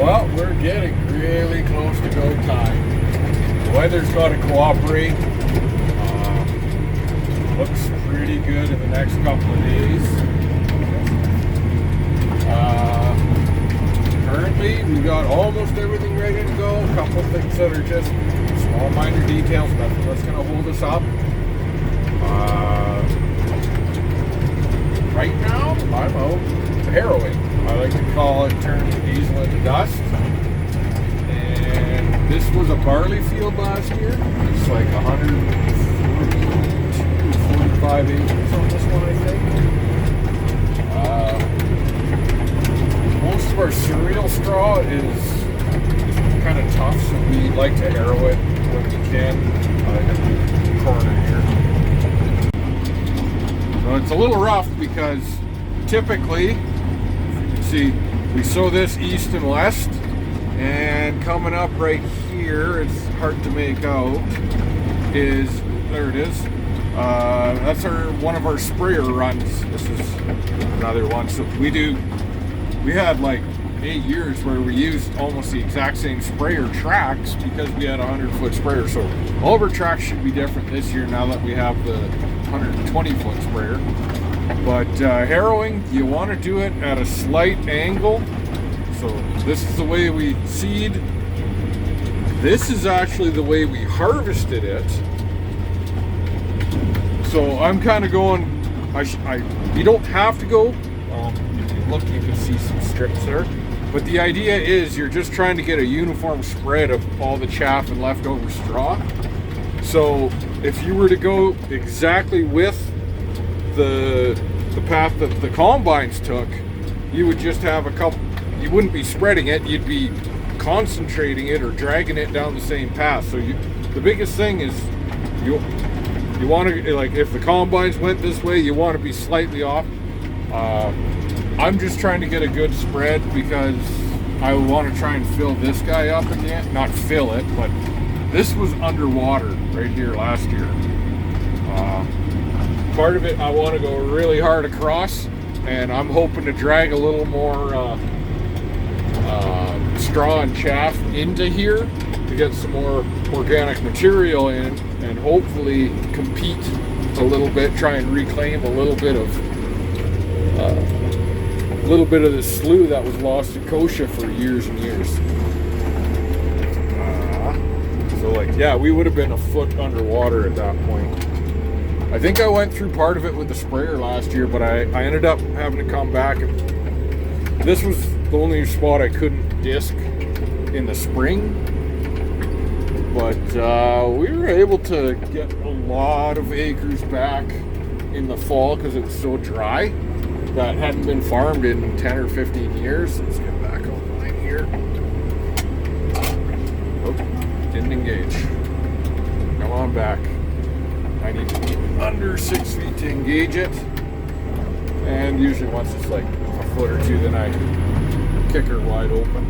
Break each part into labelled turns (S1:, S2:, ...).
S1: Well, we're getting really close to go time. The weather's got to cooperate. Looks pretty good in the next couple of days. Currently, we got almost everything ready to go. A couple things that are just small, minor details, nothing that's going to hold us up. Right now, I'm out harrowing. I like to call it turning diesel into dust. And this was a barley field last year. It's like 145 acres on this one, I think. Most of our cereal straw is kind of tough, so we like to harrow it when we can in the corner here. So it's a little rough because typically, see, we sow this east and west, and coming up right here, it's hard to make out, is, there it is, that's one of our sprayer runs. This is another one. So we had like 8 years where we used almost the exact same sprayer tracks because we had a 100-foot sprayer. So all of our tracks should be different this year now that we have the 120-foot sprayer. But harrowing, you want to do it at a slight angle. So this is the way we seed. This is actually the way we harvested it. So I'm kind of going, you don't have to go. If you look, you can see some strips there. But the idea is you're just trying to get a uniform spread of all the chaff and leftover straw. So if you were to go exactly with the path that the combines took, you would just have a couple, you wouldn't be spreading it, you'd be concentrating it or dragging it down the same path. So the biggest thing is you want to, like, if the combines went this way, you want to be slightly off. I'm just trying to get a good spread because I want to try and fill this guy up again. Not fill it, but this was underwater right here last year. Part of it, I want to go really hard across, and I'm hoping to drag a little more straw and chaff into here to get some more organic material in and hopefully compete a little bit, try and reclaim a little bit of the slough that was lost in Kosha for years and years. So like, yeah, we would have been a foot underwater at that point. I think I went through part of it with the sprayer last year, but I ended up having to come back, and this was the only spot I couldn't disc in the spring. But we were able to get a lot of acres back in the fall because it was so dry that hadn't been farmed in 10 or 15 years. Let's get back online here. Oh, didn't engage. Come on back. I need to be under 6 feet to engage it. And usually once it's like a foot or two, then I kick her wide open.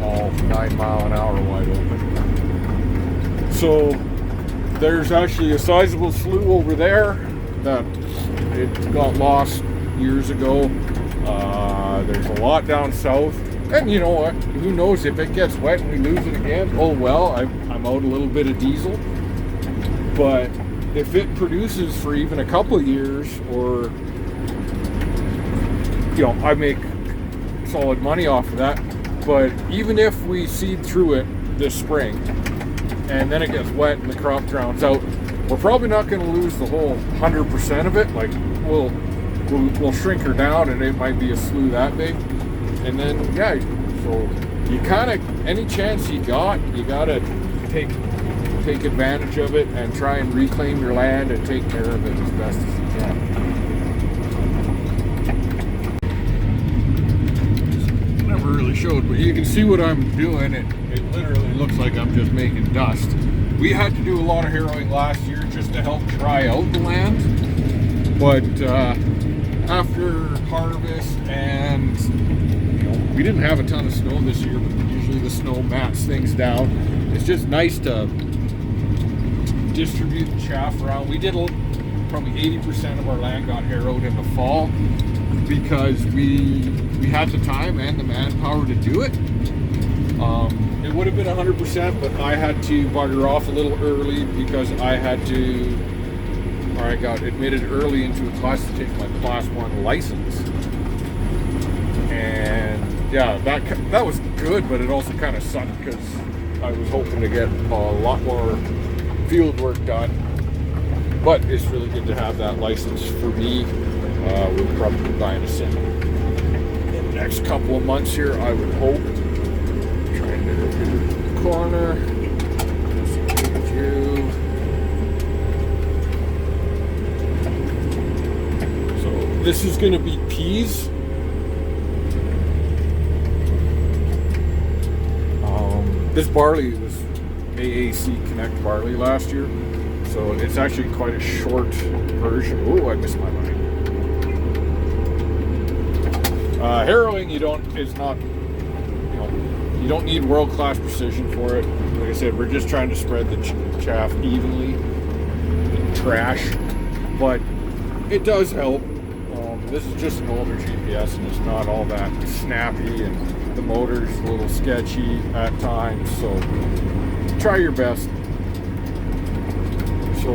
S1: All 9 mile an hour wide open. So there's actually a sizable slough over there that it got lost years ago. There's a lot down south, and you know what, who knows, if it gets wet and we lose it again, oh well, I'm out a little bit of diesel. But if it produces for even a couple of years, or you know, I make solid money off of that. But even if we seed through it this spring and then it gets wet and the crop drowns out, we're probably not going to lose the whole 100% of it. Like we'll shrink her down, and it might be a slough that big. And then yeah, so you kind of, any chance you got to take advantage of it and try and reclaim your land and take care of it as best as you can. Never really showed, but you can see what I'm doing. It literally looks like I'm just making dust. We had to do a lot of harrowing last year just to help dry out the land, but after harvest, and you know, we didn't have a ton of snow this year, but usually the snow mats things down. It's just nice to distribute the chaff around. We did probably 80% of our land got harrowed in the fall because we we had the time and the manpower to do it. It would have been 100%, but I had to bugger off a little early because I got admitted early into a class to take my Class 1 license. And yeah, that was good, but it also kind of sucked because I was hoping to get a lot more field work done. But it's really good to have that license for me. We'll probably be buying a sim in the next couple of months here, I would hope. Trying to go through the corner. Disengage you. So this is going to be peas. This barley was AAC Connect barley last year, so it's actually quite a short version. Oh, I missed my line. Harrowing, you don't need world-class precision for it. Like I said, we're just trying to spread the chaff evenly, the trash, but it does help. This is just an older GPS, and it's not all that snappy, and the motor's a little sketchy at times, so try your best. So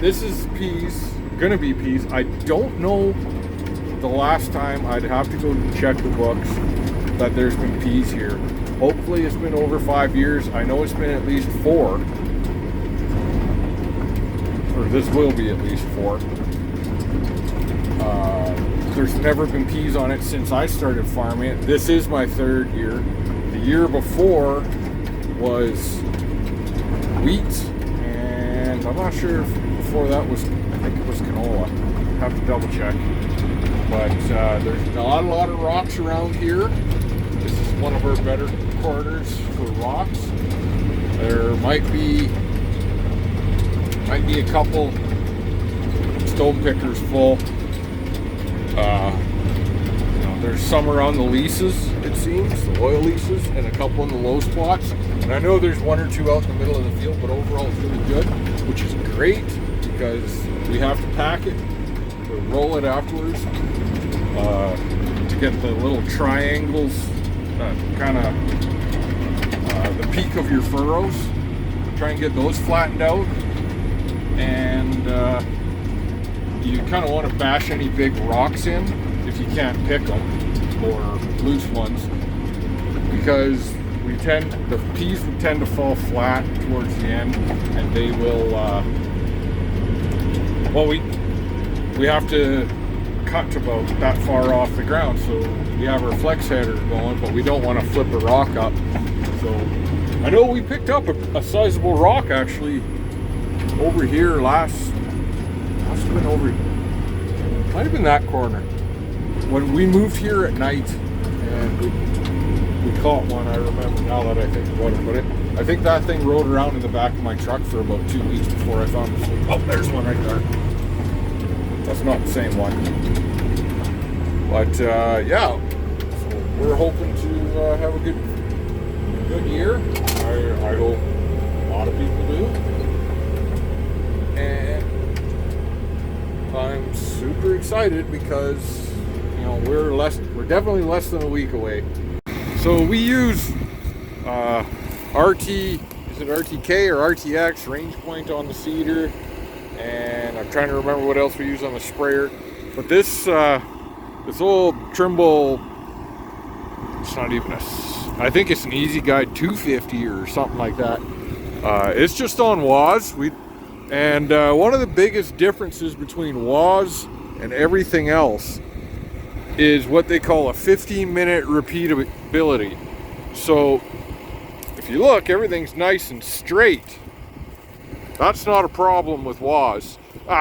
S1: this is peas, gonna be peas. I don't know the last time, I'd have to go check the books, that there's been peas here. Hopefully it's been over 5 years. I know it's been at least 4, or this will be at least 4. There's never been peas on it since I started farming it. This is my 3rd year. The year before was wheat, and I'm not sure if before that was, I think it was canola. Have to double check. But there's not a lot of rocks around here. This is one of our better corners for rocks. There might be a couple stone pickers full. There's some around the leases, it seems, the oil leases, and a couple in the low spots. And I know there's 1 or 2 out in the middle of the field, but overall it's really good, which is great because we have to pack it, to roll it afterwards, to get the little triangles, the peak of your furrows. Try and get those flattened out, and you kind of want to bash any big rocks in if you can't pick them, or loose ones, because the peas would tend to fall flat towards the end, and they will we have to cut about that far off the ground, so we have our flex header going, but we don't want to flip a rock up. So I know we picked up a sizable rock actually over here might have been that corner when we moved here at night, and we caught one. I remember now that I think about it, but I think that thing rode around in the back of my truck for about 2 weeks before I found it. Oh, there's one right there. That's not the same one, but yeah, so we're hoping to have a good year. I hope a lot of people do, and I'm super excited because we're definitely less than a week away. So we use RTK or RTX range point on the seeder, and I'm trying to remember what else we use on the sprayer. But this old Trimble, it's not even I think it's an Easy Guide 250 or something like that. It's just on WAS. And one of the biggest differences between WAS and everything else is what they call a 15-minute repeatability. So if you look, everything's nice and straight. That's not a problem with WAS.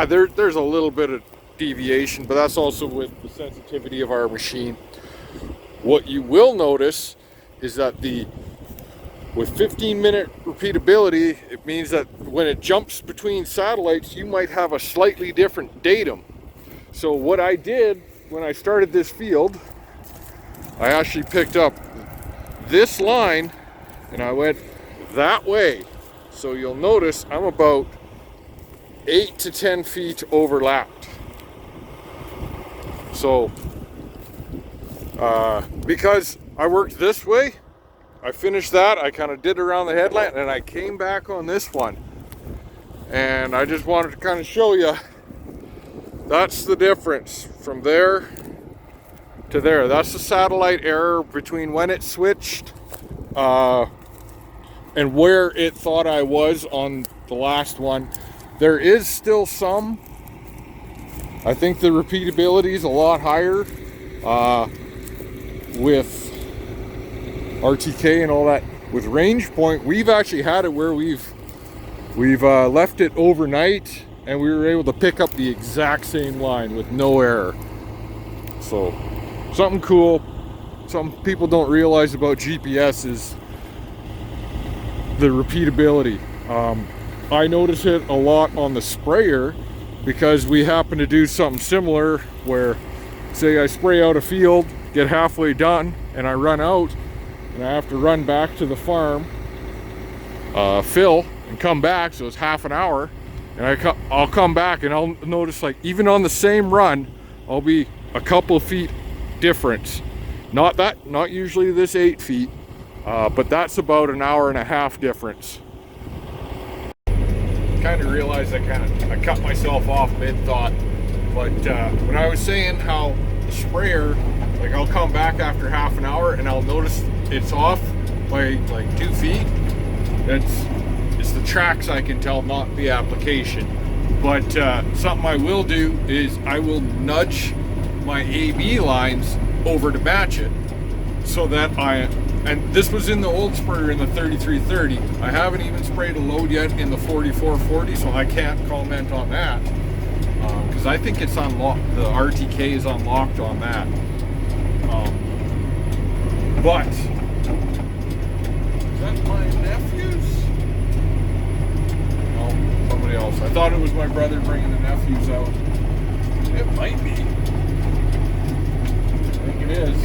S1: There's a little bit of deviation, but that's also with the sensitivity of our machine. What you will notice is that with 15-minute repeatability, it means that when it jumps between satellites, you might have a slightly different datum. So what I did when I started this field, I actually picked up this line and I went that way. So you'll notice I'm about 8 to 10 feet overlapped. So Because I worked this way, I finished that, I kind of did around the headland, and I came back on this one. And I just wanted to kind of show you, that's the difference from there to there. That's the satellite error between when it switched and where it thought I was on the last one. There is still some. I think the repeatability is a lot higher with RTK and all that. With range point, we've actually had it where we've left it overnight and we were able to pick up the exact same line with no error. So something cool, some people don't realize about GPS is the repeatability. I notice it a lot on the sprayer because we happen to do something similar where, say I spray out a field, get halfway done, and I run out and I have to run back to the farm, fill, and come back, so it's half an hour, and I'll come back and I'll notice, like, even on the same run, I'll be a couple of feet difference. Not usually this 8 feet, but that's about an hour and a half difference. Kind of realized I cut myself off mid-thought, but when I was saying how the sprayer, like, I'll come back after half an hour and I'll notice it's off by like 2 feet. It's the tracks I can tell, not the application. But something I will do is I will nudge my AB lines over to match it, so that and this was in the old sprayer in the 3330. I haven't even sprayed a load yet in the 4440, so I can't comment on that because I think it's unlocked. The RTK is unlocked on that. But is that my nephew's? No, somebody else. I thought it was my brother bringing the nephews out. It might be. I think it is.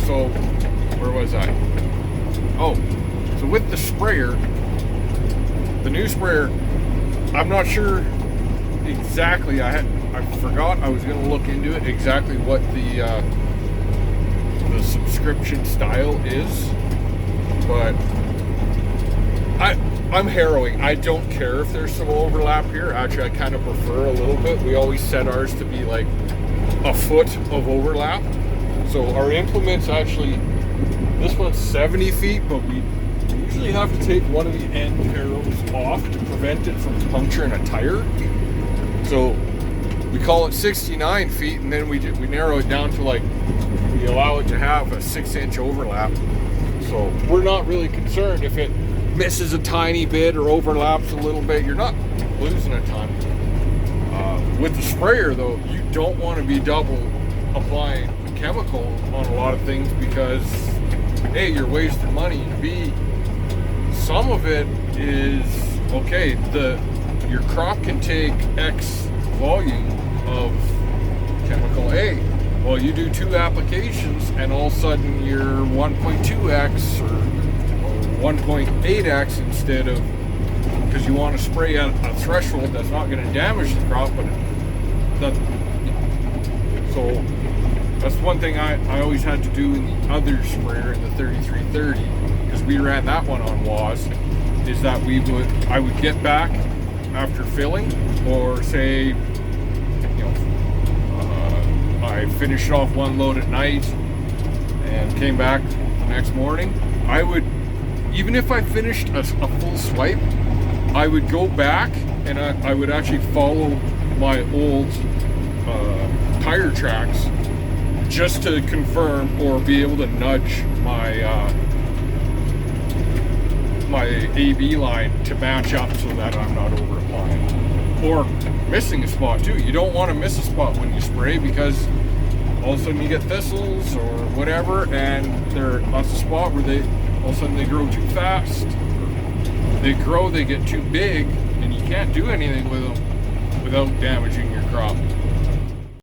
S1: So, where was I? Oh, so with the sprayer, the new sprayer, I'm not sure exactly. I forgot I was going to look into it exactly what the subscription style is, but I'm harrowing. I don't care if there's some overlap here. Actually, I kind of prefer a little bit. We always set ours to be like a foot of overlap. So our implements actually, this one's 70 feet, but we usually have to take one of the end harrows off to prevent it from puncturing a tire. So we call it 69 feet, and then we narrow it down to, like, we allow it to have a 6-inch overlap. So we're not really concerned if it misses a tiny bit or overlaps a little bit. You're not losing a ton. With the sprayer, though, you don't want to be double applying chemical on a lot of things because, A, you're wasting money, B, some of it is, okay, your crop can take X volume of chemical A. Well, you do 2 applications and all of a sudden you're 1.2x or 1.8x instead of, because you want to spray at a threshold that's not going to damage the crop, but so that's one thing I always had to do in the other sprayer, in the 3330, because we ran that one on WAS, is that I would get back after filling, or say, I finished off one load at night and came back the next morning. I would, even if I finished a full swipe, I would go back and I would actually follow my old tire tracks just to confirm or be able to nudge my my AB line to match up so that I'm not over applying or missing a spot too. You don't want to miss a spot when you spray, because all of a sudden you get thistles or whatever, and that's a spot where all of a sudden they grow too fast. They get too big, and you can't do anything with them without damaging your crop.